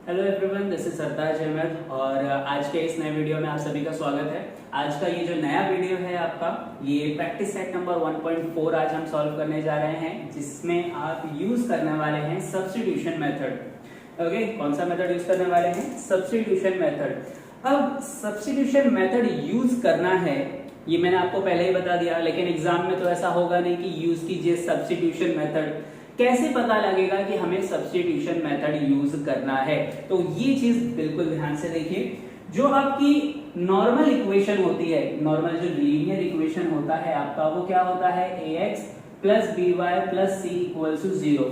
Hello everyone, this is सरताज अहमद और आज के इस नए वीडियो में आप सभी का स्वागत है। आज का ये जो नया वीडियो है आपका, ये प्रैक्टिस सेट नंबर 1.4 आज हम सॉल्व करने जा रहे हैं, जिसमें आप यूज करने वाले हैं सब्स्टिट्यूशन मेथड। ओके, कौन सा मेथड यूज करने वाले हैं? Substitution method. अब सब्स्टिट्यूशन मेथड यूज करना है ये मैंने आपको पहले ही बता दिया, लेकिन एग्जाम में तो ऐसा होगा नहीं कि यूज कीजिए सब्स्टिट्यूशन मेथड। कैसे पता लगेगा कि हमें सब्स्टिट्यूशन मेथड यूज करना है? तो ये चीज बिल्कुल ध्यान से देखिए। जो आपकी नॉर्मल इक्वेशन होती है, नॉर्मल जो लीनियर इक्वेशन होता है आपका, वो क्या होता है? ax plus B Y plus C equal to 0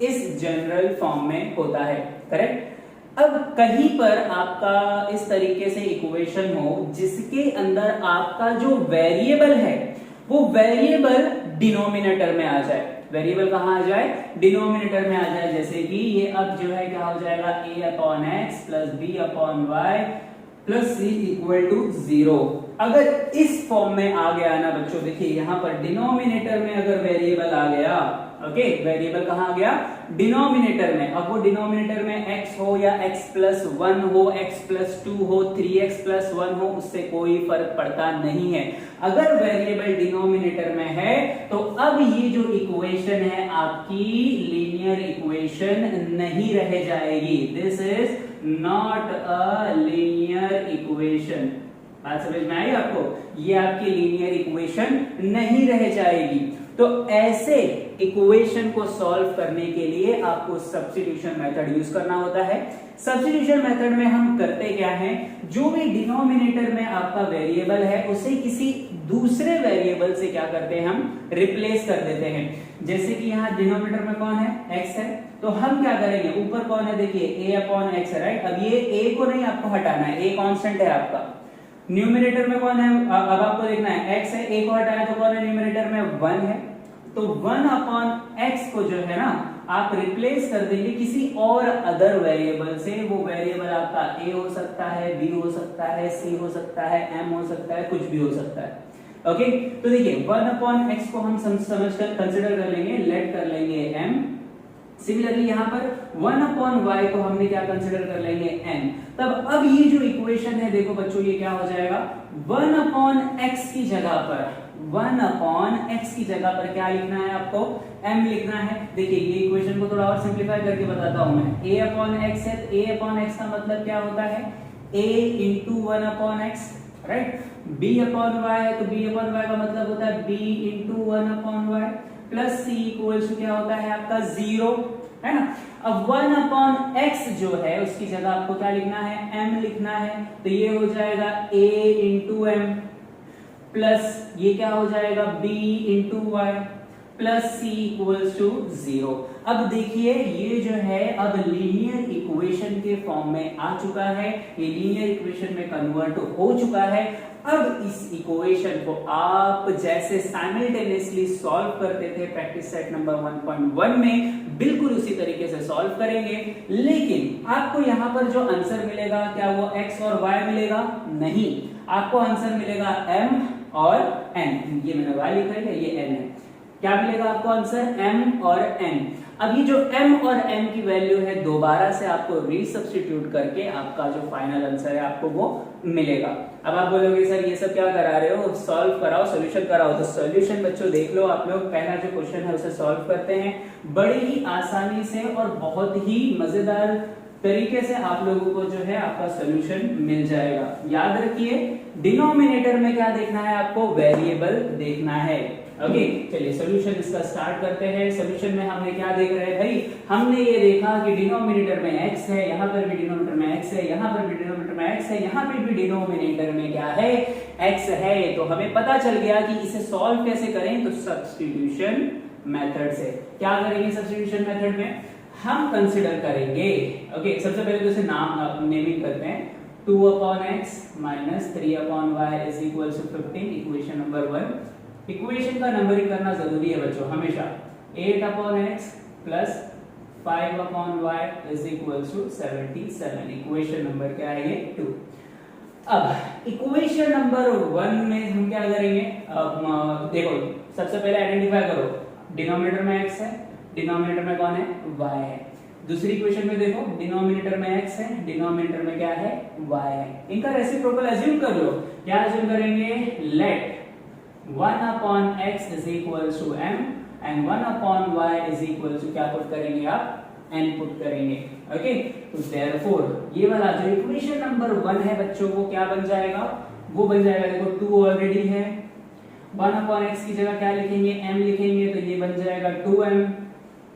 इस जनरल फॉर्म में होता है, करेक्ट। अब कहीं पर आपका इस तरीके से इक्वेशन हो जिसके अंदर आपका जो वेरिएबल है वो वेरिएबल डिनोमिनेटर में आ जाए। वेरिएबल कहां आ जाए? डिनोमिनेटर में आ जाए। जैसे कि ये अब जो है क्या हो जाएगा? a upon X plus B upon Y plus C equal to 0। अगर इस फॉर्म में आ गया ना बच्चों, देखिए यहां पर डिनोमिनेटर में अगर वेरिएबल आ गया, ओके, वेरिएबल कहां आ गया? डिनोमिनेटर में। अब वो डिनोमिनेटर में x हो या x प्लस 1 हो, x प्लस 2 हो, 3x प्लस 1 हो, उससे कोई फर्क पड़ता नहीं है। अगर वेरिएबल डिनोमिनेटर में है तो अब ये जो इक्वेशन है आपकी लीनियर इक्वेशन नहीं रह जाएगी। This is not a linear equation. बात समझ में आई आपको? ये आपकी लीनियर इक्वेशन नहीं रह जाएगी। तो ऐसे इक्वेशन को सॉल्व करने के लिए आपको सब्स्टिट्यूशन मेथड यूज करना होता है। सब्स्टिट्यूशन मेथड में हम करते क्या हैं? जो भी डिनोमिनेटर में आपका वेरिएबल है उसे किसी दूसरे वेरिएबल से क्या करते हैं? हम रिप्लेस कर देते हैं। जैसे कि यहाँ डिनोमिनेटर में कौन है? x है, तो हम क्या करेंगे? ऊपर कौन है? देखिए a अपॉन एक्स है, राइट। अब ये a को नहीं आपको हटाना है, a कांस्टेंट है आपका। न्यूमरेटर में कौन है? अब आपको देखना है x है, a को हटाया तो कौन है? न्यूमरेटर में 1 है। तो 1 अपॉन एक्स को जो है ना आप रिप्लेस कर देंगे किसी और अदर वेरिएबल से। वो वेरिएबल आपका a हो सकता है, b हो सकता है, c हो सकता है, m हो सकता है, कुछ भी हो सकता है। ओके, तो देखिए 1 अपॉन एक्स को हम समझकर कंसिडर कर लेंगे, लेट कर लेंगे m। सिमिलरली यहाँ पर 1 अपॉन वाई को हमने क्या कंसिडर कर लेंगे? n। तब अब ये जो इक्वेशन है देखो बच्चों, ये क्या हो जाएगा? 1 अपॉन एक्स की जगह पर 1 अपॉन एक्स की जगह पर क्या लिखना है आपको? m लिखना है। देखिए ये इक्वेशन को थोड़ा और सिंप्लीफाई करके बताता हूं मैं। a अपॉन एक्स है, a अपॉन एक्स का मतलब क्या होता है? a into 1 upon x, right. b upon y है तो b अपॉन y का मतलब होता है b into 1 upon y plus c equal to क्या होता है आपका? 0, है ना। अब 1 अपॉन x जो है उसकी जगह आपको क्या लिखना है? m लिखना है। तो ये हो जाएगा a इंटू m प्लस ये क्या हो जाएगा? b into Y plus C equals to 0। अब देखिए ये जो है अब लीनियर इक्वेशन के फॉर्म में आ चुका है, ये लीनियर इक्वेशन में कन्वर्ट हो चुका है। अब इस इक्वेशन को आप जैसे साइमल्टेनियसली सॉल्व करते थे प्रैक्टिस सेट नंबर 1.1 में, बिल्कुल उसी तरीके से सॉल्व करेंगे। लेकिन आपको यहाँ पर जो आंसर मिलेगा क्या वो x और y मिलेगा? नहीं, आपको आंसर मिलेगा m और n। ये मैंने y लिखा है, ये n है। क्या मिलेगा आपको आंसर? m और n। अब ये जो m और n की वैल्यू है दोबारा से आपको रीसब्स्टिट्यूट करके आपका जो फाइनल आंसर है आपको वो मिलेगा। अब आप बोलोगे सर ये सब क्या करा रहे हो? सॉल्व कराओ, सॉल्यूशन कराओ। तो सॉल्यूशन बच्चों देख लो आप लोग। पहला जो क्वेश्चन है उसे सॉल्व करते हैं बड़ी ही आसानी से और बहुत ही मजेदार तरीके से आप लोगों को जो है आपका सॉल्यूशन मिल जाएगा। याद रखिए डिनोमिनेटर में क्या देखना है आपको? वेरिएबल देखना है। ओके, चलिए सॉल्यूशन इसका स्टार्ट करते हैं। सॉल्यूशन में हमने क्या देख रहे हैं भाई? हमने ये देखा कि डिनोमिनेटर में x है, यहाँ पर भी डिनोमिनेटर में x है, यहाँ पर भी डिनोमिनेटर में x है, यहाँ पे भी डिनोमिनेटर में क्या है? x है। तो हमें पता चल गया कि इसे सॉल्व कैसे करें। तो सब्स्टिट्यूशन मेथड से क्या करेंगे? सब्स्टिट्यूशन मेथड में हम कंसिडर करेंगे, ओके, सबसे पहले तो इसे नाम नेमिंग करते हैं। 2 upon X minus 3 upon Y is equal to 15, equation number 1। Equation का नंबरिंग करना जरूरी है बच्चों हमेशा। 8 upon X plus 5 upon Y is equal to 77, equation number क्या है? ये 2। अब इक्वेशन नंबर 1 में हम क्या करेंगे? देखो सबसे पहले आइडेंटिफाई करो, डिनोमिनेटर में x है, डिनोमिनेटर में कौन है? y है। दूसरी इक्वेशन में देखो, डिनोमिनेटर में x है, डिनोमिनेटर में क्या है, y है। इनका रेसिप्रोकल अज्यूम कर लो। क्या अज्यूम करेंगे, late 1 upon x is equals to m and 1 upon y is equals to, क्या पुट करेंगे आप, n पुट करेंगे। ओके, तो देयरफॉर ये वाला जो इक्वेशन नंबर 1 है बच्चों, वो क्या बन जाएगा, वो बन जाएगा, देखो 2 ऑलरेडी है, 1 upon x की जगह क्या लिखेंगे, m लिखेंगे, तो ये बन जाएगा 2m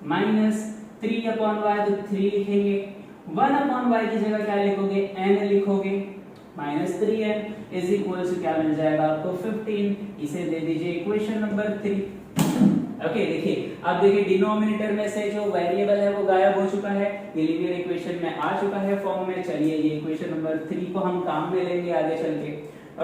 माइनस 3 upon y, तो 3 लिखेंगे, 1 upon y की जगह क्या लिखोगे, n लिखोगे, minus 3n is equal to क्या मिल जाएगा आपको 15, इसे दे दीजिए इक्वेशन नंबर 3। ओके, देखिए अब देखिए डिनोमिनेटर में से जो वेरिएबल है वो गायब हो चुका है, ये लीनियर इक्वेशन में आ चुका है फॉर्म में। चलिए ये इक्वेशन नंबर 3 को हम काम में लेंगे आगे चल के।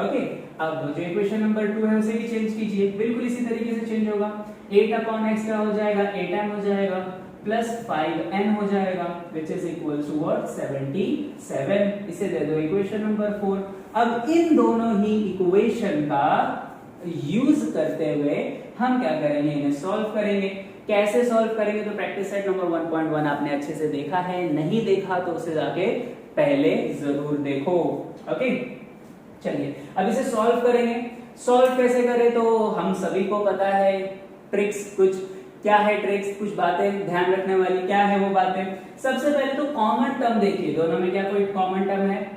ओके, अब जो इक्वेशन नंबर 2 है उसे भी चेंज कीजिए, बिल्कुल इसी तरीके से चेंज होगा। 8 अपॉन x क्या हो जाएगा, 8m हो जाएगा, प्लस 5n हो जाएगा, which is equal to what, 77। इसे दे दो इक्वेशन नंबर 4। अब इन दोनों ही इक्वेशन का यूज करते हुए हम क्या करेंगे, इन्हें सॉल्व करेंगे। कैसे सॉल्व करेंगे, तो प्रैक्टिस सेट नंबर 1.1 आपने अच्छे से देखा है, नहीं देखा तो उसे जाके पहले जरूर देखो। ओके, चलिए अब इसे सॉल्व करेंगे। सॉल्व कैसे करें, तो हम सभी को पता है ट्रिक्स, कुछ क्या है ट्रिक्स, कुछ बातें ध्यान रखने वाली, क्या है वो बातें। सबसे पहले तो कॉमन टर्म देखिए, दोनों में क्या कोई कॉमन टर्म है,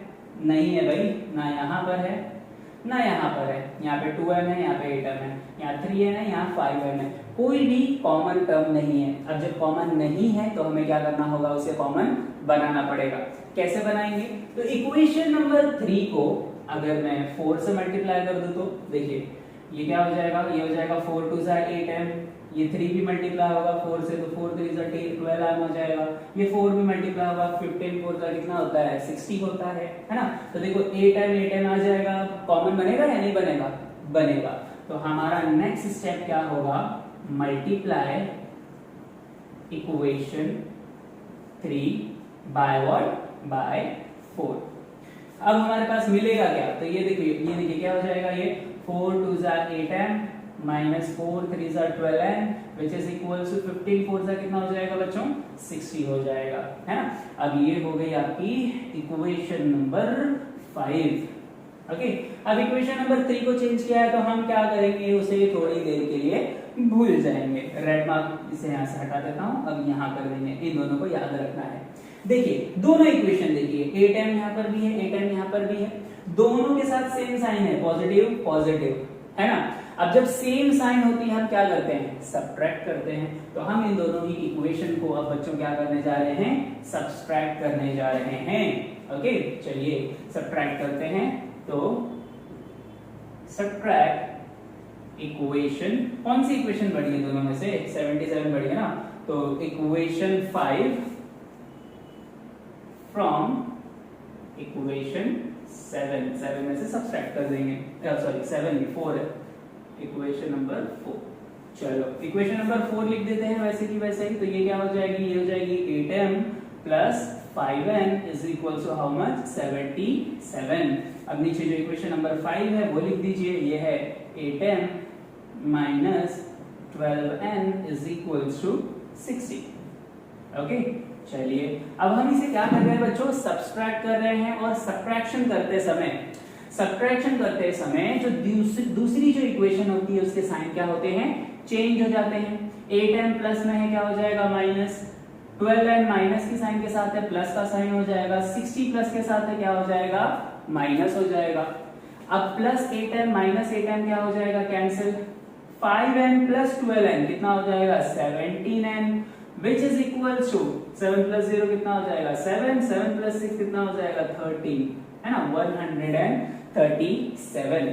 नहीं है भाई, ना यहाँ पर है ना यहाँ पर है, यहाँ पे 2m है, यहाँ पे 8m है, यहाँ 3n है, यहाँ 5m है, कोई भी कॉमन टर्म नहीं है। अब जब कॉमन नहीं है तो हमें क्या करना होगा, उसे कॉमन बनाना पड़ेगा। कैसे बनाएंगे, तो इक्वेशन नंबर 3 को अगर मैं 4 से मल्टीप्लाई कर दूं तो देखिए ये क्या हो जाएगा, ये हो जाएगा 4 2 8m, ये 3 भी मल्टीप्लाई होगा 4 से, तो 4 3 12m हो जाएगा, ये 4 भी मल्टीप्लाई होगा, 15 4 का कितना होता है, 60 होता है ना। तो देखो 8m आ जाएगा, कॉमन बनेगा या नहीं बनेगा, बनेगा। तो हमारा नेक्स्ट स्टेप क्या होगा, multiply equation 3 by what, by 4। अब हमारे पास मिलेगा क्या, तो ये देखिए क्या हो जाएगा, ये 4 2 8m minus 4 3 12n which is equal to 15 4 कितना हो जाएगा बच्चों, 60 हो जाएगा, है ना। अब ये हो गई आपकी इक्वेशन नंबर 5। ओके, अब इक्वेशन नंबर 3 को चेंज किया है तो हम क्या करेंगे, उसे थोड़ी देर के लिए भूल जाएंगे। रेड मार्क इसे यहाँ से हटा देता हूँ, अब यहाँ कर देंगे, इन दोनों को याद रखना है। देखिए दोनों इक्वेशन देखिए, 8m यहाँ पर भी है, 8m यहाँ पर भी है, दोनों के साथ सेम साइन है, पॉजिटिव पॉजिटिव, है ना। अब जब सेम साइन होती है हम क्या करते हैं, सब्ट्रैक्ट करते हैं। तो हम इन दोनों ही इक्वेशन को अब बच्चों क्या करने जा रहे हैं, सब्ट्रैक्ट करने जा रहे हैं। ओके, चलिए सब्ट्रैक्ट करते हैं। तो सब्ट्रैक्ट इक्वेशन, कौन सी इक्वेशन बड़ी है दोनों में से, 77 बड़ी है ना, तो इक्वेशन 5 फ्रॉम इक्वेशन 7 में से सब्ट्रैक्ट कर देंगे, सॉरी 7 नहीं 4 है, इक्वेशन नंबर 4। चलो इक्वेशन नंबर 4 लिख देते हैं वैसे की वैसे ही। तो ये क्या हो जाएगी, ये हो जाएगी 8m plus 5n is equal to how much, 77। अब नीचे जो इक्वेशन नंबर 5 है वो लिख दीजिए, ये है 8m minus 12n is equal to 60। Okay, चलिए अब हम इसे क्या कर रहे हैं बच्चों, सब्ट्रैक्ट कर रहे हैं। और सब्ट्रैक्शन करते समय जो दूसरी जो इक्वेशन होती है उसके साइन क्या होते हैं, चेंज हो जाते हैं। 8m प्लस में है, क्या हो जाएगा माइनस, 12n माइनस की साइन के साथ है, प्लस का साइन हो जाएगा, 60 प्लस के साथ है, क्या हो जाएगा, माइनस हो जाएगा। अब प्लस 8m माइनस 8m क्या हो जाएगा, कैंसिल, 5n प्लस 12n कितना हो जाएगा, 17n which is equal to 7 plus 0 कितना हो जाएगा, 7 plus 6 कितना हो जाएगा, 13, है ना, 137।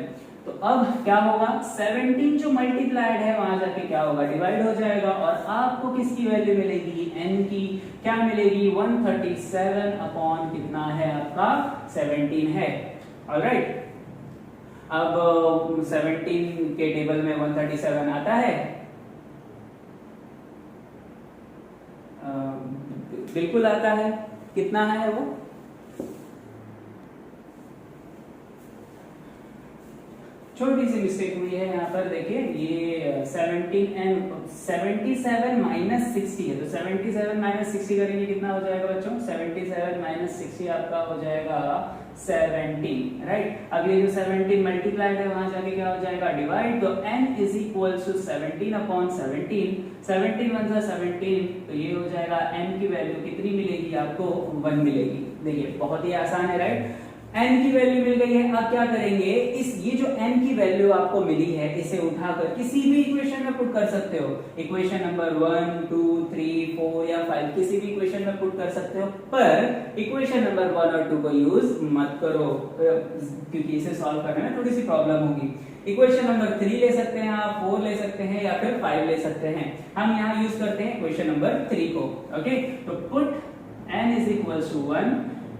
तो अब क्या होगा, 17 जो मल्टीप्लाइड है वहां जाके क्या होगा, डिवाइड हो जाएगा, और आपको किसकी वैल्यू मिलेगी, n की क्या मिलेगी, 137 अपॉन कितना है आपका, 17 है। ऑलराइट, अब 17 के टेबल में 137 आता है, बिल्कुल आता है। कितना है वो, छोटी सी मिस्टेक हुई है यहाँ पर, देखिए ये 77 माइनस 60 है, तो 77 माइनस 60 करेंगे कितना हो जाएगा बच्चों, 77 माइनस 60 आपका हो जाएगा 17, राइट। अब ये जो 17 मल्टीप्लाइड है वहां जाके क्या हो जाएगा, डिवाइड, तो n is equal to 17 upon 17, 17 one जा 17, तो ये हो जाएगा n की वैल्यू कितनी मिलेगी आपको, 1 मिलेगी। देखिए बहुत ही आसान है, राइट। n की वैल्यू मिल गई है, अब क्या करेंगे, ये जो n की वैल्यू आपको मिली है इसे उठाकर किसी भी इक्वेशन में पुट कर सकते हो, इक्वेशन नंबर 1 2 3 4 या 5 किसी भी इक्वेशन में पुट कर सकते हो, पर इक्वेशन नंबर 1 और 2 को यूज मत करो क्योंकि इसे सॉल्व करने में थोड़ी सी प्रॉब्लम होगी। इक्वेशन नंबर 3 ले सकते हैं आप, 4 ले सकते हैं या फिर 5 ले सकते हैं, हम यहाँ यूज करते हैं इक्वेशन नंबर 3 को। ओके, तो put n is equal to 1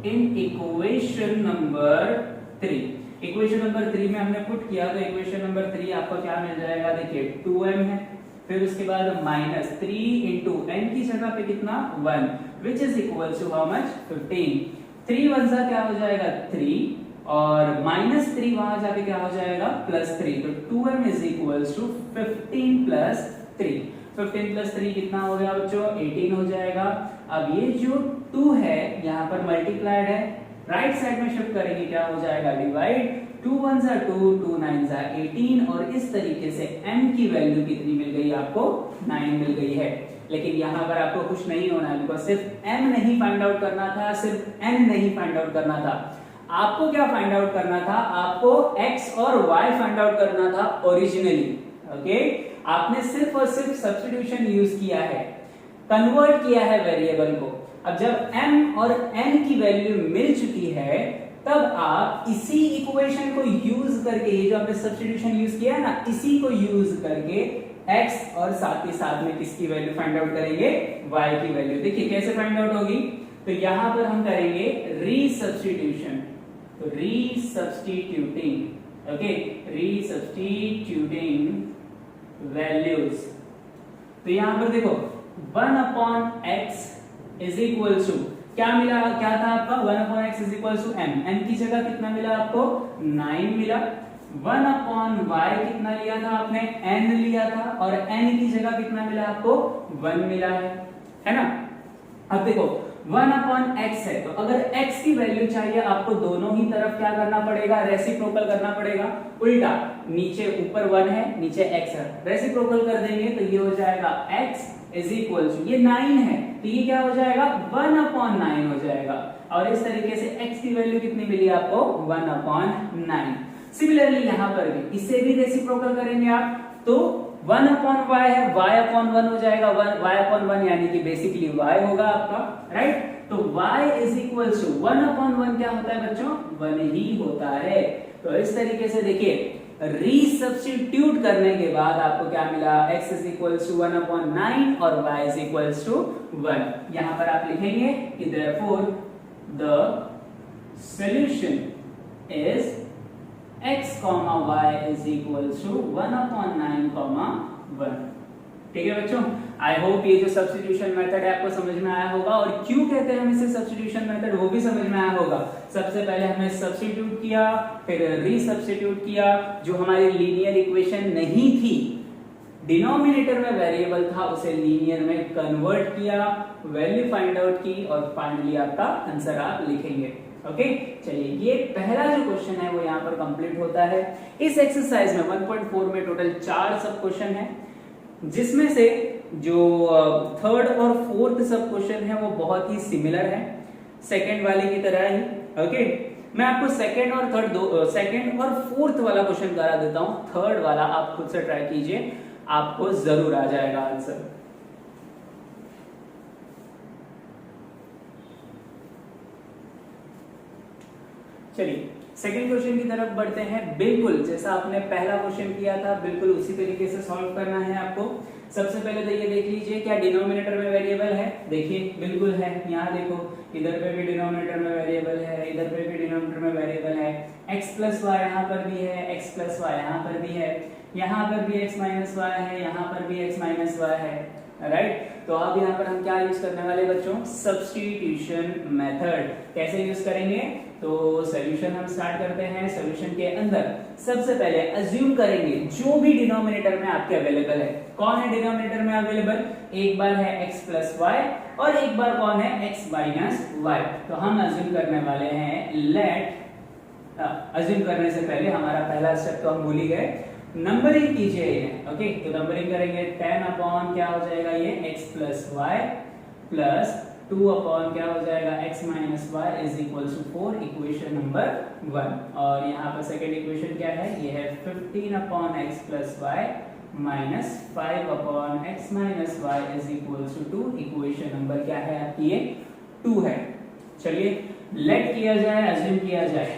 in equation number 3। Equation number 3 में हमने पुट किया, तो इक्वेशन नंबर 3 आपको क्या मिल जाएगा, देखिए 2m है, फिर उसके बाद माइनस 3 इंटू n की जगह पे कितना 1, which is equal to how much 15, 3 one सा क्या हो जाएगा 3 और माइनस 3 वहां जाके क्या हो जाएगा प्लस 3, तो 2m is equal to 15 plus 3, 15 plus 3 कितना हो गया बच्चों, 18 हो जाएगा। अब ये जो 2 है यहाँ पर मल्टीप्लाइड है, राइट साइड में शिफ्ट करेंगे क्या हो जाएगा, डिवाइड, 2 वन जा 2, 2 नाइन जा 18, और इस तरीके से m की वैल्यू कितनी मिल गई आपको, 9 मिल गई है। लेकिन यहाँ पर आपको कुछ नहीं होना है, बिकॉज सिर्फ m नहीं फाइंड आउट करना था, सिर्फ n नहीं फाइंड आउट करना था। आपको क्या फाइंड आउट करना था, आपको x और y फाइंड आउट करना था ओरिजिनली। ओके, आपने सिर्फ और सिर्फ सब्स्टिट्यूशन यूज किया है, कन्वर्ट किया है वेरिएबल को। अब जब m और n की वैल्यू मिल चुकी है, तब आप इसी इक्वेशन को यूज करके, ये जो आपने सब्स्टिट्यूशन यूज किया है ना, इसी को यूज करके x और साथ ही साथ में किसकी वैल्यू फाइंड आउट करेंगे, y की वैल्यू। देखिए कैसे फाइंड आउट होगी, तो यहां पर हम करेंगे रीसब्स्टिट्यूशन, तो रीसब्स्टिट्यूटिंग, ओके, रीसब्स्टिट्यूटिंग वैल्यूज। तो यहां पर देखो 1 upon x is equal to क्या मिला, क्या था आपका 1 upon x is equal to m, m की जगह कितना मिला आपको 9 मिला। 1 अपॉन y कितना लिया था आपने, n लिया था, और n की जगह कितना मिला आपको 1 मिला है ना। अब देखो 1 अपॉन x है, तो अगर x की वैल्यू चाहिए आपको दोनों ही तरफ क्या करना पड़ेगा, रेसिप्रोकल करना पड़ेगा, उल्टा, नीचे ऊपर 1 है नीचे x है, रेसिप्रोकल कर देंगे तो ये हो जाएगा x इज इक्वल टू, ये 9 है तो ये क्या हो जाएगा 1 अपॉन 9 हो जाएगा, और इस तरीके से x की वैल्यू कितनी मिली आपको 1 अपॉन 9। सिमिलरली यहां पर भी इसे भी रेसिप्रोकल करेंगे आप, तो 1 अपॉन y है, y अपॉन 1 हो जाएगा, y अपॉन 1 यानी कि बेसिकली y होगा आपका, राइट। तो y is equal to 1 upon 1 क्या होता है बच्चों, 1 ही होता है। तो इस तरीके से देखिए रीसब्स्टिट्यूट करने के बाद आपको क्या मिला, x is equal to 1 upon 9 और y इज इक्वल टू 1। यहां पर आप लिखेंगे कि therefore the solution is x, y is equal to 1 upon 9, 1। ठीक है बच्चों, आई होप ये जो सब्स्टिट्यूशन मेथड है आपको समझ में आया होगा, और क्यों कहते हैं हम इसे सब्स्टिट्यूशन मेथड वो भी समझ में आया होगा। सबसे पहले हमने सब्स्टिट्यूट किया, फिर रीसब्स्टिट्यूट किया, जो हमारी लीनियर इक्वेशन नहीं थी, डिनोमिनेटर में वेरिएबल था, उसे लीनियर में कन्वर्ट किया, वैल्यू फाइंड आउट की, और फाइनली आपका आंसर आप लिखेंगे। ओके, चलिए ये पहला जो क्वेश्चन है वो यहाँ पर कंप्लीट होता है। इस एक्सरसाइज में 1.4 में टोटल 4 सब क्वेश्चन है, जिसमें से जो थर्ड और फोर्थ सब क्वेश्चन है वो बहुत ही सिमिलर है सेकंड वाले की तरह ही। ओके, मैं आपको सेकंड और फोर्थ वाला क्वेश्चन करा देता हूं, थर्ड वाला आप खुद से ट्राई कीजिए, आपको जरूर आ जाएगा आंसर। चलिए सेकंड क्वेश्चन की तरफ बढ़ते हैं। बिल्कुल जैसा आपने पहला क्वेश्चन किया था, बिल्कुल उसी तरीके से सॉल्व करना है आपको। सबसे पहले तो ये देख लीजिए क्या डिनोमिनेटर में वेरिएबल है, देखिए बिल्कुल है। यहाँ देखो इधर पे भी डिनोमिनेटर में वेरिएबल है, इधर पे भी डिनोमिनेटर में वेरिएबल है। x प्लस वाई यहाँ पर भी है, x प्लस वाई यहाँ पर भी है, यहाँ पर भी x माइनस वाई है, यहाँ पर भी x माइनस वाई है, राइट। तो अब यहाँ पर हम क्या यूज करने वाले बच्चों, सब्स्टिट्यूशन मेथड। कैसे यूज करेंगे, तो सॉल्यूशन हम स्टार्ट करते हैं। सॉल्यूशन के अंदर सबसे पहले अज्यूम करेंगे जो भी डिनोमिनेटर में आपके अवेलेबल है। कौन है डिनोमिनेटर में अवेलेबल, एक बार है x प्लस वाई और एक बार कौन है x माइनस वाई। तो हम अज्यूम करने वाले हैं लेट, अज्यूम करने से पहले हमारा पहला स्टेप तो हम भूल ही गए, नंबरिंग कीजिए। ओके, तो नंबरिंग करेंगे 10 अपॉन क्या हो जाएगा ये x plus Y plus 2 upon क्या हो जाएगा x minus Y is equal to 4, equation number 1। और यहाँ पर सेकेंड इक्वेशन क्या है, ये है 15 upon x plus Y minus 5 upon x minus Y is equal to 2, equation number क्या है आपकी, ये 2 है। चलिए लेट किया जाए, अज्यूम किया जाए।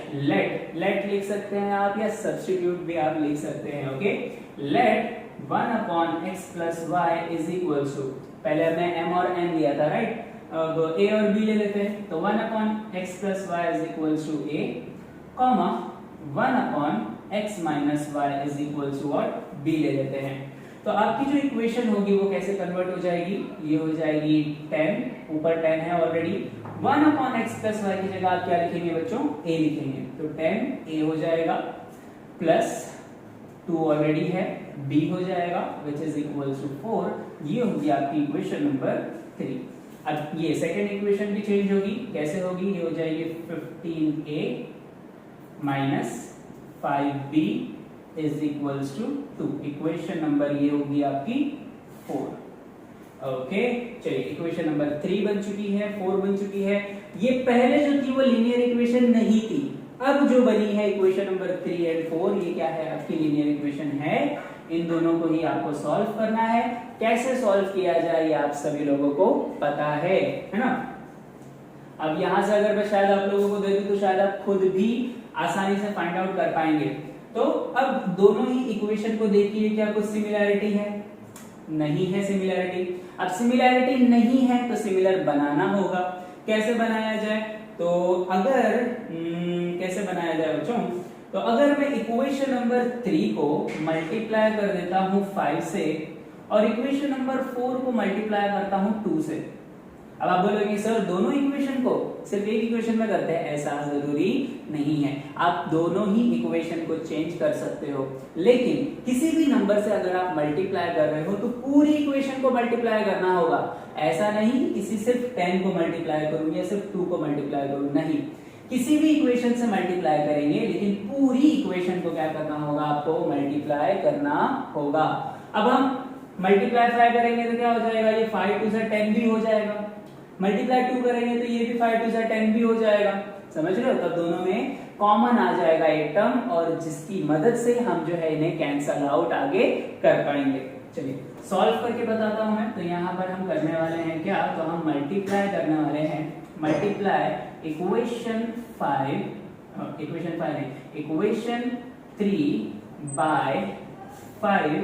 लेट लिख सकते हैं आप या सब्स्टिट्यूट भी आप लिख सकते हैं। Okay, let 1 upon x plus Y is equal to, पहले हमने m और n लिया था राइट, अब a और b ले लेते हैं। तो 1 upon x plus Y is equal to a, comma 1 upon x minus Y is equal to what, b ले लेते हैं। तो आपकी जो इक्वेशन होगी वो कैसे कन्वर्ट हो जाएगी, ये हो जाएगी 10, ऊपर 10 है already, 1 upon x plus y की जगह आप क्या लिखेंगे बच्चों, a लिखेंगे। तो 10 a हो जाएगा प्लस 2 ऑलरेडी है, b हो जाएगा विच इज इक्वल टू 4। ये होगी आपकी इक्वेशन नंबर 3। अब ये सेकेंड इक्वेशन भी चेंज होगी, कैसे होगी, ये हो जाएगी 15a minus 5b is equals to 2, equation number ये होगी आपकी 4। ओके, चलिए इक्वेशन नंबर 3 बन चुकी है, 4 बन चुकी है। ये पहले जो थी वो लीनियर इक्वेशन नहीं थी, अब जो बनी है इक्वेशन नंबर 3 एंड 4, ये क्या है आपकी लीनियर इक्वेशन है। इन दोनों को ही आपको सॉल्व करना है। कैसे सॉल्व किया जाए ये आप सभी लोगों को पता है ना। अब यहां से अगर मैं शायद आप लोगों को दे दूं तो शायद आप खुद भी आसानी से फाइंड आउट कर पाएंगे। तो अब दोनों ही इक्वेशन को देखिए, क्या कुछ सिमिलैरिटी है, नहीं है सिमिलैरिटी। अब सिमिलैरिटी नहीं है तो सिमिलर बनाना होगा। कैसे बनाया जाए, तो अगर कैसे बनाया जाए बच्चों, तो अगर मैं इक्वेशन नंबर 3 को मल्टीप्लाई कर देता हूं 5 से और इक्वेशन नंबर 4 को मल्टीप्लाई करता हूं 2 से। अब आप बोलोगे सर दोनों इक्वेशन को सिर्फ एक इक्वेशन में करते हैं, ऐसा जरूरी नहीं है। आप दोनों ही इक्वेशन को चेंज कर सकते हो, लेकिन किसी भी नंबर से अगर आप मल्टीप्लाई कर रहे हो तो पूरी इक्वेशन को मल्टीप्लाई करना होगा। ऐसा नहीं कि किसी सिर्फ 10 को मल्टीप्लाई करूं या सिर्फ 2 को मल्टीप्लाई करूं, नहीं, किसी भी इक्वेशन से मल्टीप्लाई करेंगे लेकिन पूरी इक्वेशन को क्या करना होगा, आपको मल्टीप्लाई करना होगा। अब हम मल्टीप्लाई 5 करेंगे तो क्या हो जाएगा, ये 5 2 से 10 भी हो जाएगा। मल्टीप्लाई 2 करेंगे तो ये भी 5 2 से 10 भी हो जाएगा। समझ रहे हो, तब दोनों में कॉमन आ जाएगा एक टर्म, और जिसकी मदद से हम जो है इन्हें कैंसल आउट आगे कर पाएंगे। चलिए सॉल्व करके बताता हूं मैं। तो यहाँ पर हम करने वाले हैं क्या, तो हम मल्टीप्लाई करने वाले हैं, मल्टीप्लाई इक्वेशन 3 बाय 5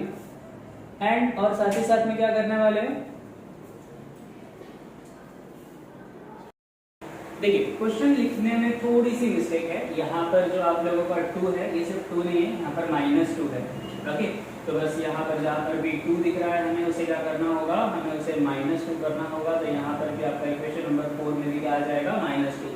एंड, और साथ ही साथ में क्या करने वाले हैं, देखिए क्वेश्चन लिखने में थोड़ी सी मिस्टेक है। यहाँ पर जो आप लोगों का 2 है, ये सिर्फ 2 नहीं है, यहाँ पर -2 है। ओके, तो बस यहाँ पर जहाँ पर भी 2 दिख रहा है हमें उसे क्या करना होगा, हमें उसे -2 करना होगा। तो यहाँ पर भी आपका इक्वेशन नंबर 4 में भी क्या आ जाएगा, -2।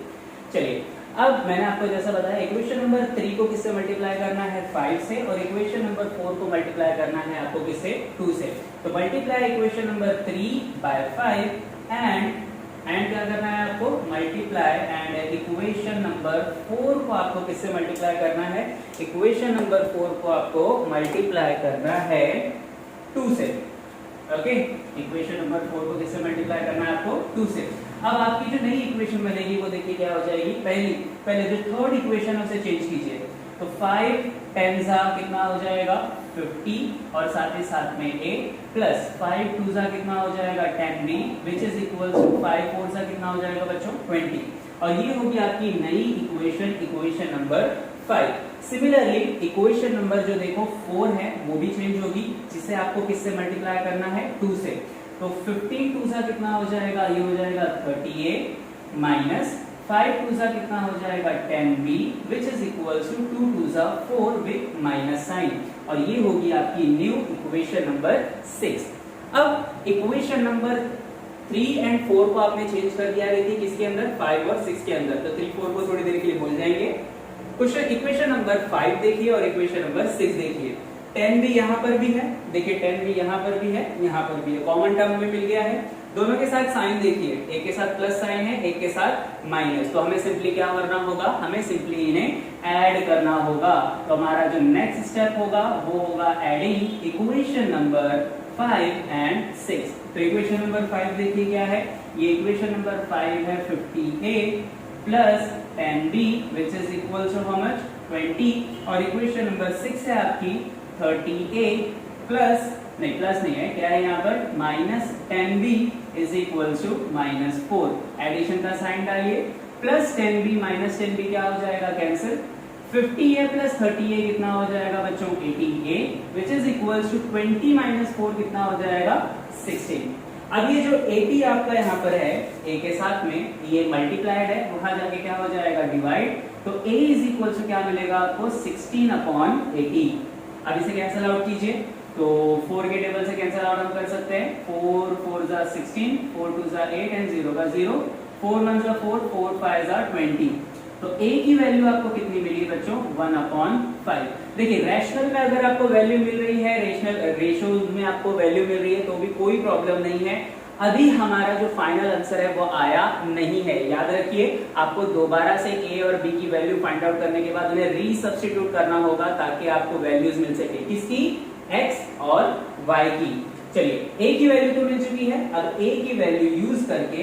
चलिए अब मैंने आपको जैसा बताया, इक्वेशन नंबर 3 को किससे मल्टीप्लाई करना है, 5 से, और इक्वेशन नंबर 4 को मल्टीप्लाई करना है आपको किससे, 2 से। तो multiply equation number 3 by 5 and क्या करना है आपको, मल्टीप्लाई एंड इक्वेशन नंबर 4 को आपको किससे मल्टीप्लाई करना है, इक्वेशन नंबर 4 को आपको मल्टीप्लाई करना है 2 से। ओके, इक्वेशन नंबर 4 को किससे मल्टीप्लाई करना है आपको, 2 से। अब आपकी जो नई इक्वेशन बनेगी वो देखिए क्या हो जाएगी, पहले जो थर्ड इक्वेशन है उसे चेंज कीजिए। तो 5 10 कितना हो जाएगा, 50, और साथ ही साथ में a प्लस 5 2 कितना हो जाएगा, 10b which is equal to 5 4 कितना हो जाएगा बच्चों, 20। और ये होगी आपकी नई equation, equation number 5। Similarly equation number जो देखो 4 है वो भी चेंज होगी, जिसे आपको किससे मल्टीप्लाई करना है, 2 से। तो 15 2 कितना हो जाएगा, ये हो जाएगा 30a माइनस 5 2 कितना हो जाएगा, 10b which is equal to 2 2 4 with minus sign. और ये होगी आपकी न्यू इक्वेशन नंबर 6। अब इक्वेशन नंबर 3 और 4 को आपने चेंज कर दिया थी किसके अंदर, 5 और 6 के अंदर। तो 3, 4 को थोड़ी देर के लिए भूल जाएंगे। क्वेश्चन इक्वेशन नंबर 5 देखिए और इक्वेशन नंबर 6 देखिए। 10 भी यहाँ पर भी है, देखिए 10 भी यहाँ पर भी है, यहाँ पर भी है, कॉमन टर्म में मिल गया है। दोनों के साथ साइन देखिए, एक के साथ प्लस साइन है, एक के साथ माइनस। तो हमें सिंपली क्या करना होगा, हमें सिंपली इन्हें ऐड करना होगा। तो हमारा जो नेक्स्ट स्टेप होगा वो होगा एडिंग इक्वेशन नंबर 5 और 6। तो इक्वेशन नंबर 5 देखिए क्या है, ये इक्वेशन नंबर 5 है 50a plus 10b which is equal to how much, 20। और इक्वेशन नंबर 6 है आपकी 30a प्लस नहीं, प्लस नहीं है, क्या है यहाँ पर, minus 10b is equal to -4। Addition का साइन डालिए, प्लस 10b माइनस 10b क्या हो जाएगा, कैंसिल। 50a प्लस 30a कितना हो जाएगा बच्चों, 80a which is equal to 20 minus 4 कितना हो जाएगा, 16। अब ये जो 80 आपका यहाँ पर है a के साथ में, ये मल्टीप्लाइड है, वहां जाके क्या हो जाएगा, डिवाइड। तो a इज इक्वल टू क्या मिलेगा आपको, 16/80। अब इसे कैंसिल आउट कीजिए, तो 4 के टेबल से कैंसिल आउट हम कर सकते हैं। 4 4 जा 16, 4 2 जा 8 एंड 0 का 0, 4 1 जा 4, 4 5 जा 20। तो a की वैल्यू आपको कितनी मिली बच्चों, 1/5। देखिए रैशनल में अगर आपको वैल्यू मिल रही है, रेशनल रेशियो में आपको वैल्यू मिल रही है तो भी कोई प्रॉब्लम नहीं है। अभी हमारा जो फाइनल आंसर है वो आया नहीं है। याद रखिए आपको दोबारा से a और b की वैल्यू फाइंड आउट करने के बाद उन्हें रीसब्स्टिट्यूट करना होगा ताकि आपको वैल्यूज मिल सके, किसकी, x और y की। चलिए a की वैल्यू तो मिल चुकी है, अब a की वैल्यू यूज करके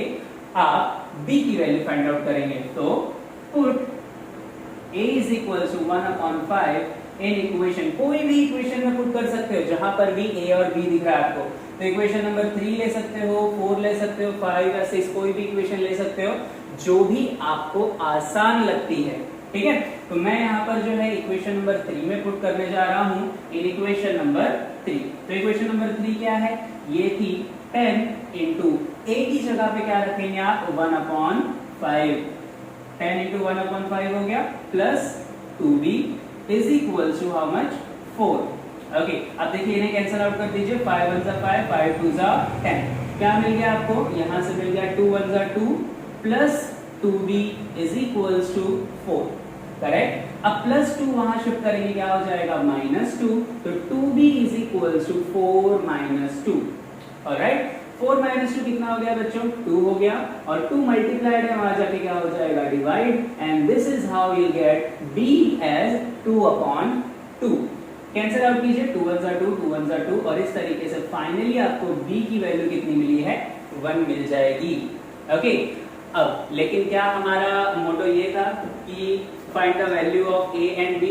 आप b की वैल्यू फाइंड आउट करेंगे। तो put a is equal to 1/5 in equation, कोई भी इक्वेशन में पुट कर सकते हो जहां पर भी a और b दिख रहा है आपको। तो इक्वेशन नंबर 3 ले सकते हो, 4 ले सकते हो, 5 या 6, कोई भी इक्वेशन ले सकते हो जो भी आपको आसान लगती है, ठीक है। तो मैं यहाँ पर जो है इक्वेशन नंबर 3 में पुट करने जा रहा हूँ इन इक्वेशन नंबर 3। तो इक्वेशन नंबर 3 क्या है, ये थी 10 इंटू a की जगह पे क्या रखेंगे आप, 1/5। 10 इंटू 1/5 हो गया, plus 2b is equal to how much, 4। Okay, अब देखिए इन्हें कैंसिल आउट कर दीजिए, 5 1 जा 5, 5 2 जा 10। क्या मिल गया आपको, यहां से मिल गया 2 1 जा 2 plus 2b is equal to 4, correct. अब प्लस 2 वहां शिफ्ट करेंगे, क्या हो जाएगा, -2। तो 2b is equal to 4 - 2। Alright, 4 - 2 कितना हो गया बच्चों, 2 हो गया, और 2 मल्टीप्लाइड है, वहां जाके क्या हो जाएगा, divide. And this is how you get b as 2/2। Cancel out कीजिए, 2 1 जा 2, 2 1 जा 2, और इस तरीके से फाइनली आपको b की वैल्यू कितनी मिली है, 1 मिल जाएगी। ओके, अब लेकिन क्या हमारा मोटो ये था कि find the value of a and b?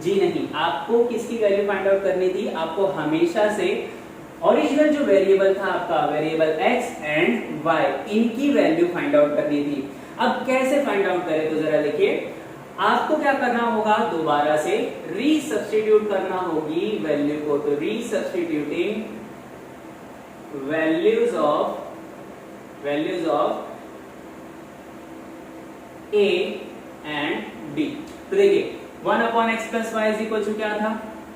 जी नहीं, आपको किसकी वैल्यू फाइंड आउट करनी थी, आपको हमेशा से ओरिजिनल जो वेरिएबल था आपका, वेरिएबल x एंड y, इनकी वैल्यू फाइंड आउट करनी थी। अब कैसे फाइंड आउट करें, तो जरा देखिए, आपको क्या करना होगा, दोबारा से रीसब्स्टिट्यूट करना होगी वैल्यू को। तो resubstituting values of a and b। तो देखिए 1/x plus Y is equal to क्या था,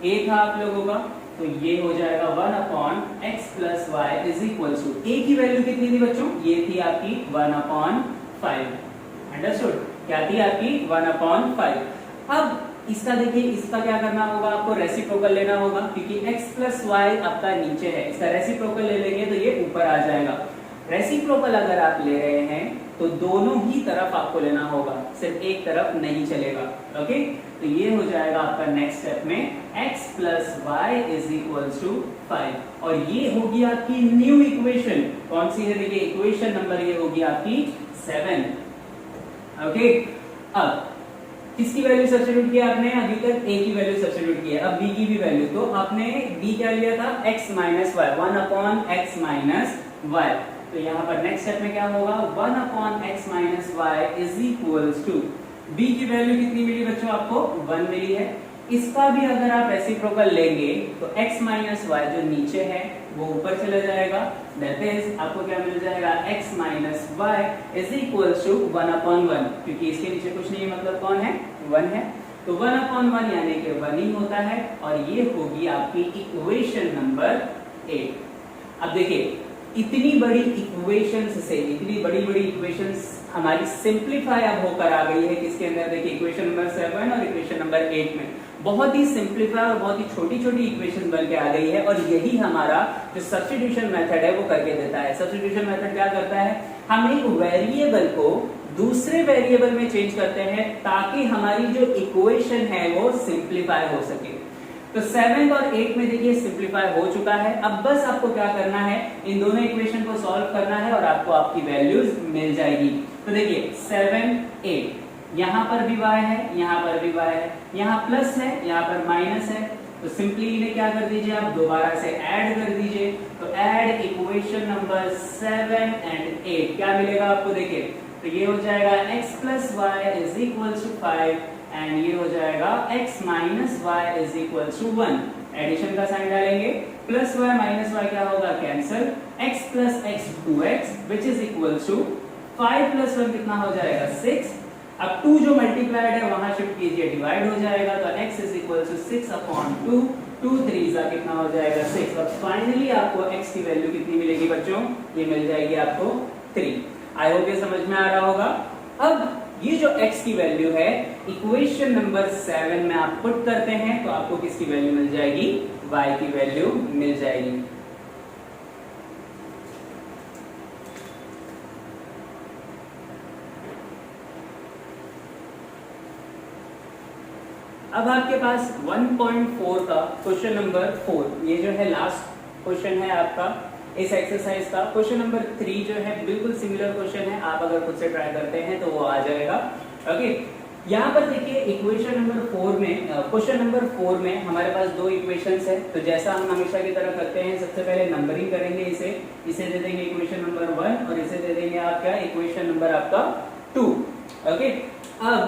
a था आप लोगों का, तो ये हो जाएगा 1/x plus Y is equal to, a की वैल्यू कितनी थी बच्चों, ये थी आपकी 1/5। अंडरस्टूड, क्या थी आपकी 1/5। अब इसका देखिए, इसका क्या करना होगा, आपको रेसिप्रोकल लेना होगा, क्योंकि x प्लस वाई आपका नीचे है, इसका रेसिप्रोकल ले लेंगे तो ये ऊपर आ जाएगा। रेसिप्रोकल अगर आप ले रहे हैं तो दोनों ही तरफ आपको लेना होगा, सिर्फ एक तरफ नहीं चलेगा। ओके, तो ये हो जाएगा आपका नेक्स्ट स्टेप में x plus Y is equal to 5, और ये होगी आपकी न्यू इक्वेशन। कौन सी है, देखिए इक्वेशन नंबर ये होगी आपकी 7। ओके, अब किसकी वैल्यू सब्स्टिट्यूट किया आपने, अभी तक a की वैल्यू सब्स्टिट्यूट की है, अब b की भी वैल्यू। तो आपने b क्या लिया था, x minus y, 1/x minus y. तो यहाँ पर नेक्स्ट स्टेप में क्या होगा, 1/x minus Y is equal to, b की वैल्यू कितनी मिली बच्चों आपको, 1 मिली है। इसका भी अगर आप रेसिप्रोकल लेंगे तो x माइनस वाई जो नीचे है वो ऊपर चला जाएगा, दैट इज आपको क्या मिल जाएगा, x minus Y is equal to 1/1, क्योंकि इसके नीचे कुछ नहीं है, मतलब कौन है, 1 है। तो 1/1 यानी कि 1 ही होता है, और ये होगी आपकी इक्वेशन नंबर 8। अब देखिए इतनी बड़ी इक्वेशंस से, इतनी बड़ी बड़ी इक्वेशंस हमारी सिंप्लीफाई अब होकर आ गई है किसके अंदर, देखिए इक्वेशन नंबर 7 और इक्वेशन नंबर 8 में बहुत ही सिंप्लीफाई और बहुत ही छोटी छोटी इक्वेशन बन के आ गई है। और यही हमारा जो सब्स्टिट्यूशन मेथड है वो करके देता है। सब्स्टिट्यूशन मेथड क्या करता है, हम एक वेरिएबल को दूसरे वेरिएबल में चेंज करते हैं ताकि हमारी जो इक्वेशन है वो सिंप्लीफाई हो सके। तो 7 और 8 में देखिए सिंप्लीफाई हो चुका है। अब बस आपको क्या करना है, इन दोनों इक्वेशन को सॉल्व करना है और आपको आपकी वैल्यूज मिल जाएगी। तो देखिए 7 8 यहाँ पर भी y है, यहाँ पर भी y है, यहाँ प्लस है, यहाँ पर माइनस है। तो सिंपली इन्हें क्या कर दीजिए, आप दोबारा से ऐड कर दीजिए। तो ऐड इक्वेशन नंबर 7 एंड 8, क्या मिलेगा आपको, देखिए तो ये हो जाएगा x plus Y is equal to 5 and ये हो जाएगा x minus Y is equal to 1। Addition का साइन डालेंगे, प्लस वाई माइनस वाई क्या होगा, cancel, x plus x 2x which is equal to 5 plus 1 कितना हो जाएगा 6। अब 2 जो मल्टीप्लाइड है वहां शिफ्ट कीजिए, डिवाइड हो जाएगा। तो x इज इक्वल टू 6/2, 2 3 जा कितना हो जाएगा 6। अब फाइनली आपको x की वैल्यू कितनी मिलेगी बच्चों, ये मिल जाएगी आपको 3। आई होप ये समझ में आ रहा होगा। अब ये जो x की वैल्यू है इक्वेशन नंबर 7 में आप पुट करते हैं तो आपको किसकी वैल्यू मिल जाएगी, y की वैल्यू मिल जाएगी। अब आपके पास 1.4 का क्वेश्चन नंबर 4, ये जो है लास्ट क्वेश्चन है आपका इस एक्सरसाइज का। क्वेश्चन नंबर 3 जो है बिल्कुल सिमिलर क्वेश्चन है, आप अगर खुद से ट्राई करते हैं तो वो आ जाएगा। ओके, यहाँ पर देखिए इक्वेशन नंबर 4 में, क्वेश्चन नंबर 4 में हमारे पास दो इक्वेशंस है। तो जैसा हम हमेशा की तरह करते हैं, सबसे पहले नंबरिंग करेंगे, इसे दे देंगे इक्वेशन नंबर 1 और इसे दे देंगे आपका इक्वेशन नंबर आपका 2। ओके, अब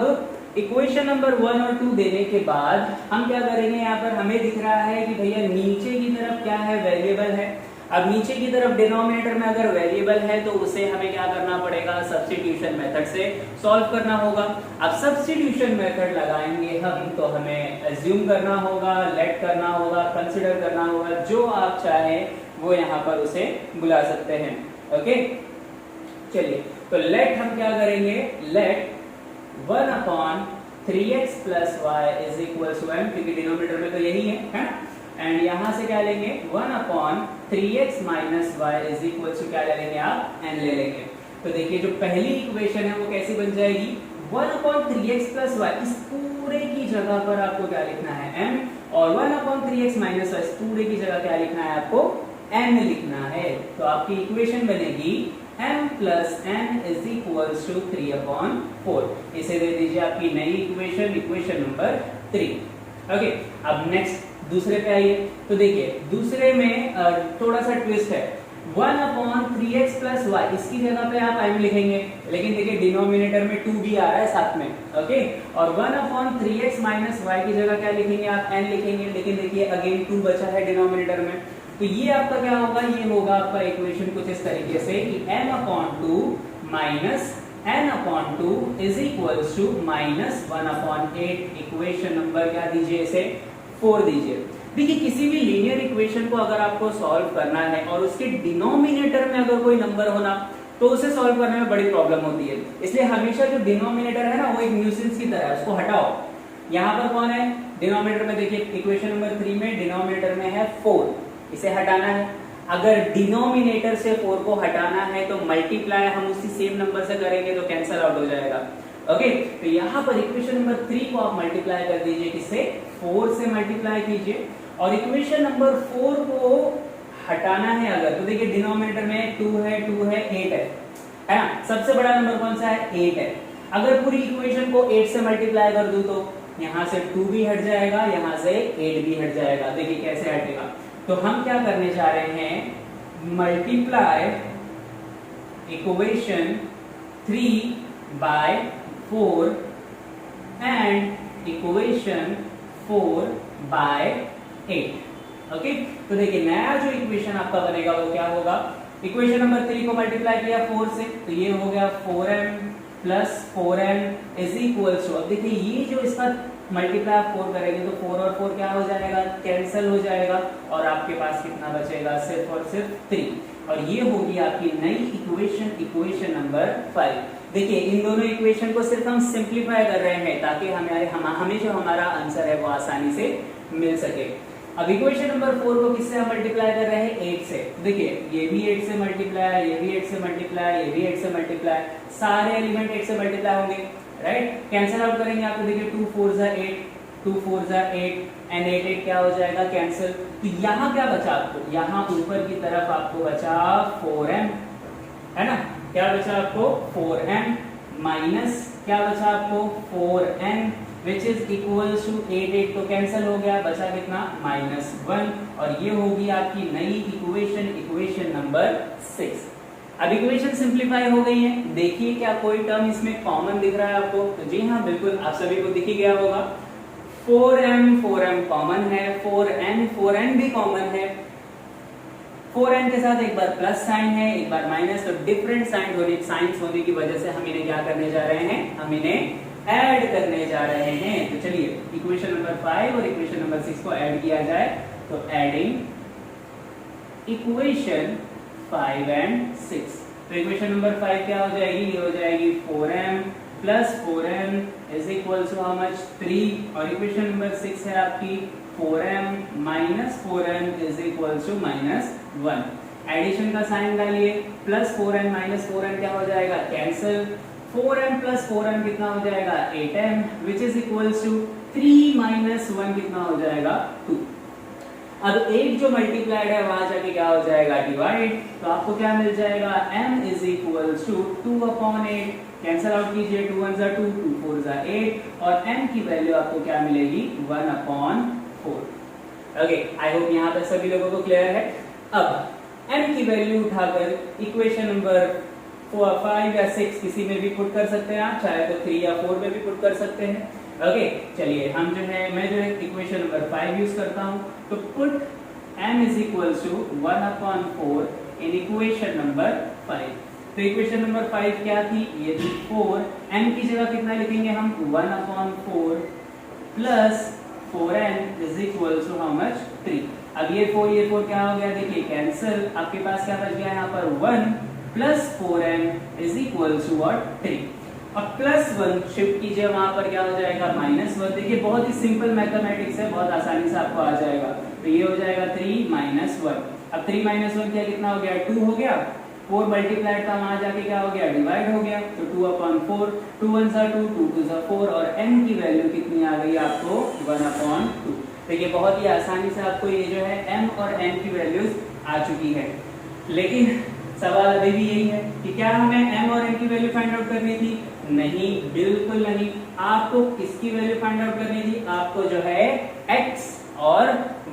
इक्वेशन नंबर 1 और 2 देने के बाद हम क्या करेंगे, यहाँ पर हमें दिख रहा है कि भैया नीचे की तरफ क्या है, वेरिएबल है। अब नीचे की तरफ डिनोमिनेटर में अगर वेरिएबल है तो उसे हमें क्या करना पड़ेगा, सब्स्टिट्यूशन मेथड से सॉल्व करना होगा। अब सब्स्टिट्यूशन मेथड लगाएंगे हम तो हमें एज्यूम करना होगा, लेट करना होगा, कंसिडर करना होगा, जो आप चाहे वो यहाँ पर उसे बुला सकते हैं। ओके, चलिए तो लेट हम क्या करेंगे, let 1/3x plus Y is equal to m, क्योंकि डिनोमिनेटर में तो यही है ना। एंड यहां से क्या लेंगे, 1/3x minus Y is equal to क्या ले लेंगे आप, n ले लेंगे। तो देखिए जो पहली इक्वेशन है वो कैसी बन जाएगी, 1/3x प्लस वाई, इस पूरे की जगह पर आपको क्या लिखना है m, और 1/3x माइनस वाई, इस पूरे की जगह क्या लिखना है आपको, n लिखना है। तो आपकी इक्वेशन बनेगी m plus n is equal to 3/4। इसे दे दीजिए आपकी नई इक्वेशन, इक्वेशन नंबर 3। ओके, अब नेक्स्ट दूसरे पे आइए। तो देखिए दूसरे में थोड़ा सा ट्विस्ट है, 1/3x प्लस वाई, इसकी जगह पे आप m लिखेंगे, लेकिन देखिए डिनोमिनेटर में 2 भी आ रहा है साथ में। ओके, और 1/3x माइनस वाई की जगह क्या लिखेंगे आप, n लिखेंगे, लेकिन देखिए अगेन 2 बचा है डिनोमिनेटर में। तो ये आपका क्या होगा, ये होगा आपका इक्वेशन कुछ इस तरीके से कि m/2 minus n/2 is equal to -1/8। Equation number क्या दीजिए, इसे 4 दीजिए। देखिए किसी भी लीनियर इक्वेशन को अगर आपको सॉल्व करना है और उसके डिनोमिनेटर में अगर कोई नंबर होना तो उसे सॉल्व करने में बड़ी प्रॉब्लम होती है। इसलिए हमेशा जो डिनोमिनेटर है ना वो एक न्यूसेंस की तरह है, उसको हटाओ। यहाँ पर कौन है डिनोमिनेटर में, देखिए इक्वेशन नंबर 3 में डिनोमिनेटर में है 4, इसे हटाना है। अगर डिनोमिनेटर से 4 को हटाना है तो मल्टीप्लाई हम उसी सेम नंबर से करेंगे तो कैंसिल आउट हो जाएगा। ओके, तो यहाँ पर इक्वेशन नंबर 3 को आप मल्टीप्लाई कर दीजिए, किससे, 4 से मल्टीप्लाई कीजिए। और इक्वेशन नंबर 4 को हटाना है अगर, तो देखिए डिनोमिनेटर में 2 है 8 है ना, सबसे बड़ा नंबर कौन सा है, 8 है। अगर पूरी इक्वेशन को 8 से मल्टीप्लाई कर दूं तो यहाँ से 2 भी हट जाएगा, यहाँ से 8 भी हट जाएगा। देखिए कैसे हटेगा, तो हम क्या करने जा रहे हैं, multiply equation 3 by 4 and equation 4 by 8। Okay, तो देखिए नया जो इक्वेशन आपका बनेगा वो क्या होगा, इक्वेशन नंबर 3 को मल्टीप्लाई किया 4 से तो ये हो गया 4m plus 4m is equals to, अब देखिए ये जो इसका मल्टीप्लाई आप 4 करेंगे तो 4 और 4 क्या हो जाएगा, कैंसिल हो जाएगा और आपके पास कितना बचेगा, सिर्फ और सिर्फ 3। और ये होगी आपकी नई इक्वेशन, इक्वेशन नंबर 5। देखिए इन दोनों इक्वेशन को सिर्फ हम सिंप्लीफाई कर रहे हैं ताकि हमें जो हमारा आंसर है वो आसानी से मिल सके। अब इक्वेशन नंबर 4 को किससे हम मल्टीप्लाई कर रहे हैं, 8 से। देखिए ये भी 8 से मल्टीप्लाई, ये भी 8 से मल्टीप्लाई, ये भी 8 से मल्टीप्लाई, सारे एलिमेंट 8 से मल्टीप्लाई होंगे, राइट। कैंसिल आउट करेंगे आप तो देखिए 2 4 जा 8, 2 4 जा 8 एंड 8 8 क्या हो जाएगा, कैंसिल। तो यहाँ क्या बचा आपको, यहाँ ऊपर की तरफ आपको बचा 4m, है ना। क्या बचा आपको 4m माइनस क्या बचा आपको 4n which is equals to 8 8 तो कैंसिल हो गया, बचा कितना -1 और ये होगी आपकी नई इक्वेशन, इक्वेशन नंबर 6। अब इक्वेशन सिंप्लीफाई हो गई है। देखिए क्या कोई टर्म इसमें कॉमन दिख रहा है आपको, तो जी हाँ बिल्कुल आप सभी को दिख ही गया होगा। 4m कॉमन है, 4n भी कॉमन है। 4n के साथ एक बार प्लस साइन है, एक बार माइनस, तो डिफरेंट साइंस होने की वजह से हम इन्हें क्या करने जा रहे हैं, हम इन्हें ऐड करने जा रहे हैं। तो चलिए इक्वेशन नंबर 5 और इक्वेशन नंबर 6 को ऐड किया जाए, तो एडिंग इक्वेशन 5 एंड 6। तो इक्वेशन नंबर 5 क्या हो जाएगी, ये हो जाएगी 4m plus 4n is equal to how much 3, और इक्वेशन नंबर 6 है आपकी 4m minus 4n is equal to -1। Addition का साइन डालिए, प्लस 4n माइनस 4n क्या हो जाएगा, कैंसिल। 4m प्लस 4n कितना हो जाएगा 8m which is equals to 3 minus 1 कितना हो जाएगा 2। अब एक जो मल्टीप्लाइड है वहां जाके क्या हो जाएगा, डिवाइड, तो आपको क्या मिल जाएगा, m is equals to 2/8, cancel out कीजिए, 2 1 2 2 4 8 और m की वैल्यू आपको क्या मिलेगी 1/4। ओके, आई होप यहाँ पे सभी लोगों को क्लियर है। अब m की वैल्यू उठाकर इक्वेशन नंबर 5 या 6 किसी में भी पुट कर सकते हैं आप, चाहे तो 3 या 4 में भी पुट कर सकते हैं। ओके चलिए हम जो है, मैं जो है इक्वेशन नंबर 5 यूज करता हूं, तो put m is equals to 1/4 in equation number 5। तो इक्वेशन नंबर 5 क्या थी, ये थी 4, m की जगह कितना लिखेंगे हम 1/4 plus 4n is equals to how much 3। अब ये 4 क्या हो गया, देखिए कैंसिल, आपके पास क्या बच गया यहाँ पर 1 plus 4n is equals to what 3। अब प्लस 1 शिफ्ट कीजिए, वहां पर क्या हो जाएगा -1। देखिए बहुत ही सिंपल मैथमेटिक्स है, बहुत आसानी से आपको आ जाएगा। तो ये हो जाएगा 3 - 1। अब 3 - 1 क्या कितना हो गया, 2 हो गया। 4 मल्टीप्लाइड था, वहां जाके क्या हो गया, डिवाइड हो गया, तो 2/4, 2 1 2 2 2 4 और n की वैल्यू कितनी आ गई आपको 1/2। देखिए बहुत ही आसानी से आपको ये जो है m और n की वैल्यूज आ चुकी है। लेकिन सवाल अभी भी यही है कि क्या हमें m और n की वैल्यू फाइंड आउट करनी थी, नहीं, बिल्कुल नहीं। आपको किसकी वैल्यू फाइंड आउट करनी थी, आपको जो है x और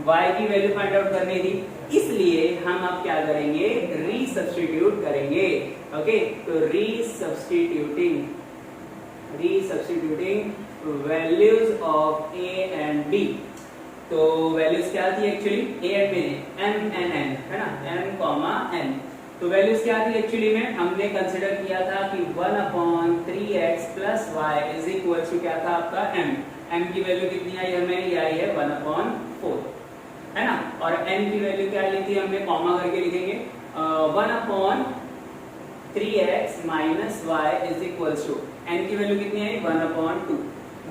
y की वैल्यू फाइंड आउट करनी थी। इसलिए हम अब क्या करेंगे, रीसब्स्टिट्यूट करेंगे। ओके, तो resubstituting values of a and b। तो वैल्यूज क्या थी एक्चुअली, a एंड b ने m एंड n, है ना, m, n। तो वैल्यूज क्या थी एक्चुअली में, हमने कंसिडर किया था कि 1/3x plus y is equal to क्या था आपका m की वैल्यू कितनी आई हमें, ये आई है 1/4, है ना। और n की वैल्यू क्या ली थी हमने, कॉमा करके लिखेंगे 1/3x minus y is equal to n की वैल्यू कितनी आई 1/2।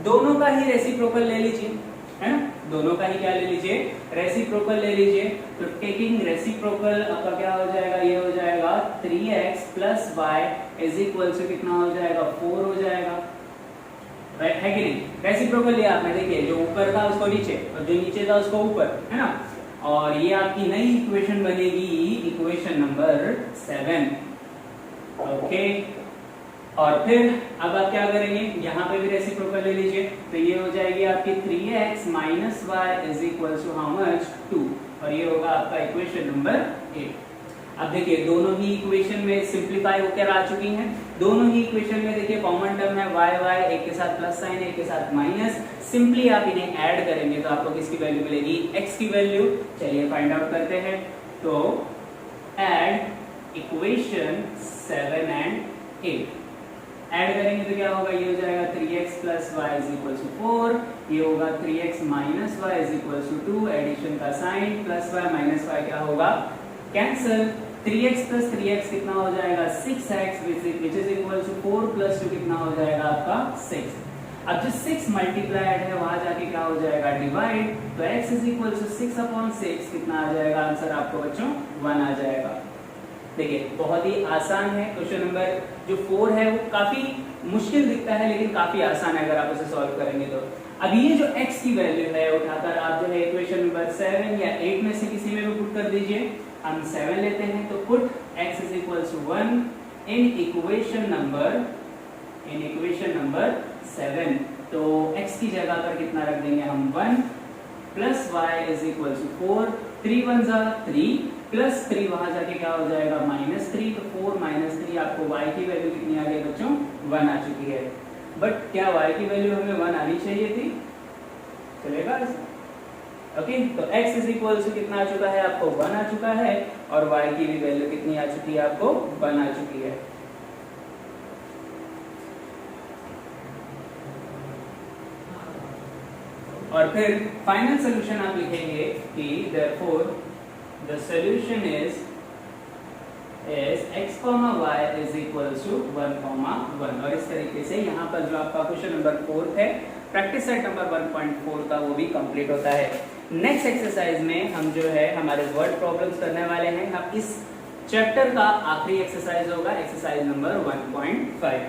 दोनों का ही रेसिप्रोकल ले लीजिए, है ना, दोनों का ही क्या ले लीजिए, रेसिप्रोकल ले लीजिए। तो टेकिंग रेसिप्रोकल आपका क्या हो जाएगा, ये हो जाएगा 3x plus y is equal to कितना हो जाएगा 4 हो जाएगा, राइट है कि नहीं। रेसिप्रोकल लिया आपने, देखिए जो ऊपर था उसको नीचे और जो नीचे था उसको ऊपर, है ना। और ये आपकी नई इक्वेशन बनेगी, इक्वेशन नंबर 7। ओके, और फिर अब आप क्या करेंगे, यहाँ पे भी रेसिप्रोकल ले लीजिए, तो ये हो जाएगी आपकी 3x minus y is equal to how much 2, और ये होगा आपका इक्वेशन नंबर 8। अब देखिए दोनों ही इक्वेशन में सिंप्लीफाई होकर आ चुकी हैं। दोनों ही इक्वेशन में देखिए कॉमन टर्म है y, एक के साथ प्लस साइन, एक के साथ माइनस। सिंपली आप इन्हें ऐड करेंगे तो आपको किसकी वैल्यू मिलेगी, x की वैल्यू। चलिए फाइंड आउट करते हैं। तो ऐड इक्वेशन 7 एंड 8। ऐड करेंगे तो क्या होगा, ये हो जाएगा 3x plus Y is equal to 4, ये होगा 3x minus Y is equal to 2, addition का sign, plus Y minus Y क्या होगा, कैंसिल, 3x प्लस 3x कितना हो जाएगा 6x which is equal to 4 plus 2 कितना हो जाएगा आपका 6। अब जो 6 मल्टीप्लाइड है वहां जाके क्या हो जाएगा डिवाइड, तो x इज इक्वल टू 6/6 कितना आ जाएगा आंसर आपको बच्चों 1 आ जाएगा। देखिए बहुत ही आसान है क्वेश्चन नंबर जो 4 है वो काफी मुश्किल दिखता है लेकिन काफी आसान है अगर आप उसे सॉल्व करेंगे तो। अब ये जो x की वैल्यू है उठाकर आप जो है इक्वेशन नंबर 7 या 8 में से किसी में भी पुट कर दीजिए। हम 7 लेते हैं तो put x is equal to 1 in equation number 7, तो x की जगह पर कितना रख देंगे हम 1 plus Y is equal to 4, 3 1 जा 3 प्लस 3 वहां जाके क्या हो जाएगा -3, तो 4 -3 आपको y की वैल्यू कितनी आ गई बच्चों 1 आ चुकी है। बट क्या y की वैल्यू हमें 1 आनी चाहिए थी, चलेगा ओके तो x इज इक्वल टू कितना आ चुका है आपको 1 आ चुका है और y की भी वैल्यू कितनी आ चुकी है आपको 1 आ चुकी है। और फिर फाइनल सोल्यूशन आप लिखेंगे कि therefore the solution is x, y is equal to 1, 1 और इस तरीके से यहाँ पर जो आपका क्वेश्चन नंबर 4 है प्रैक्टिस सेट नंबर 1.4 का वो भी कंप्लीट होता है। नेक्स्ट एक्सरसाइज में हम जो है हमारे वर्ड प्रॉब्लम्स करने वाले हैं। अब इस चैप्टर का आखिरी एक्सरसाइज होगा एक्सरसाइज नंबर 1.5।